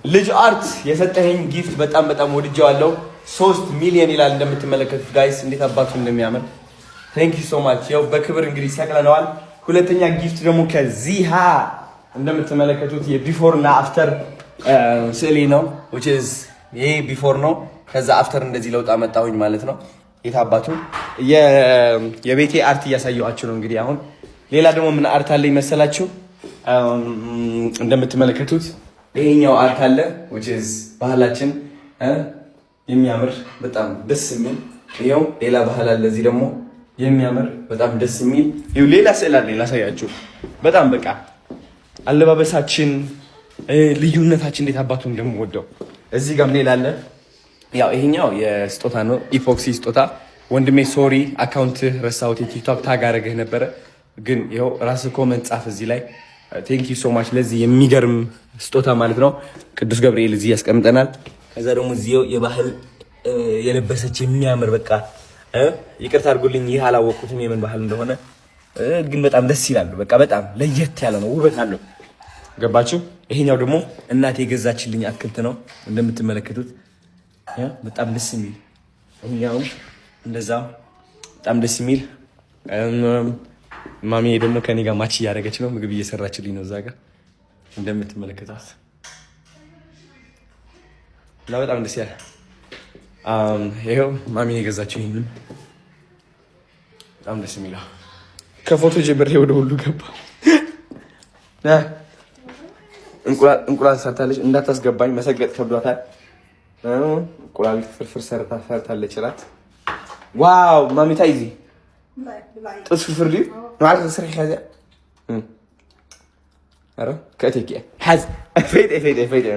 ልጅ አርት የሰጠኸኝ ጊፍት በጣም ወድጄዋለሁ። 3 ሚሊዮን ይላል እንደምትመለከቱት ጋይስ፣ እንዴት አባቱ እንደሚያምር ቴንክ ዩ ሶ ማች። ያው በክብር እንግዲህ ሰቅለነዋል። ሁለተኛ ጊፍት ደግሞ ከዚሃ እንደምትመለከቱት የቢፎር እና አፍተር ስዕሌ ነው which is ይሄ ቢፎር ነው። ከዛ አፍተር እንደዚህ ለውጥ አመጣሁኝ ማለት ነው። የት አባቱ የቤቴ አርት እያሳየኋችሁ ነው እንግዲህ አሁን። ሌላ ደግሞ ምን አርት አለ ይመሰላችሁ? እንደምትመለከቱት ይሄኛው አርት አለ which is ባህላችን የሚያምር በጣም ደስ የሚል ይሄው ሌላ ባህል አለ እዚህ ደግሞ የሚያምር በጣም ደስ የሚል ይሄው ሌላ ስዕል አለ ላሳያችሁ። በጣም በቃ አለባበሳችን ልዩነታችን እንዴት አባቱ እንደምወደው እዚህ ጋርም ሌላ አለ። ያው ይሄኛው የስጦታ ነው ኢፖክሲ ስጦታ። ወንድሜ ሶሪ አካውንት ረሳሁት የቲክቶክ ታግ አደረገህ ነበረ ግን ይሄው ራስህ ኮመንት ጻፍ እዚህ ላይ ቴንክ ዩ ሶ ማች ለዚህ የሚገርም ስጦታ ማለት ነው። ቅዱስ ገብርኤል እዚህ ያስቀምጠናል። ከዛ ደግሞ እዚው የባህል የለበሰች የሚያምር በቃ ይቅርታ አድርጉልኝ ይህ አላወቅኩትም የምን ባህል እንደሆነ ግን በጣም ደስ ይላል። በቃ በጣም ለየት ያለ ነው፣ ውበት አለው። ገባችሁ? ይሄኛው ደግሞ እናቴ የገዛችልኝ አትክልት ነው እንደምትመለከቱት በጣም ደስ የሚል ይሄኛው እንደዛ በጣም ደስ የሚል ማሚ ደግሞ ከኔ ጋር ማች እያደረገች ነው፣ ምግብ እየሰራችልኝ ነው እዛ ጋር እንደምትመለከቱት እና በጣም ደስ ያለ ይሄው ማሚ የገዛችው ይሄንን በጣም ደስ የሚለው ከፎቶ ጀምሬ ወደ ሁሉ ገባ። እንቁላል ሰርታለች እንዳታስገባኝ መሰገጥ ከብዷታል። እንቁላል ፍርፍር ሰርታለች እራት። ዋው ማሚ ታይዚ ጥስ ፍርፍር ዲ ማለት ስሪ ሐዛ አረ ከቴክ ሐዝ ፈይት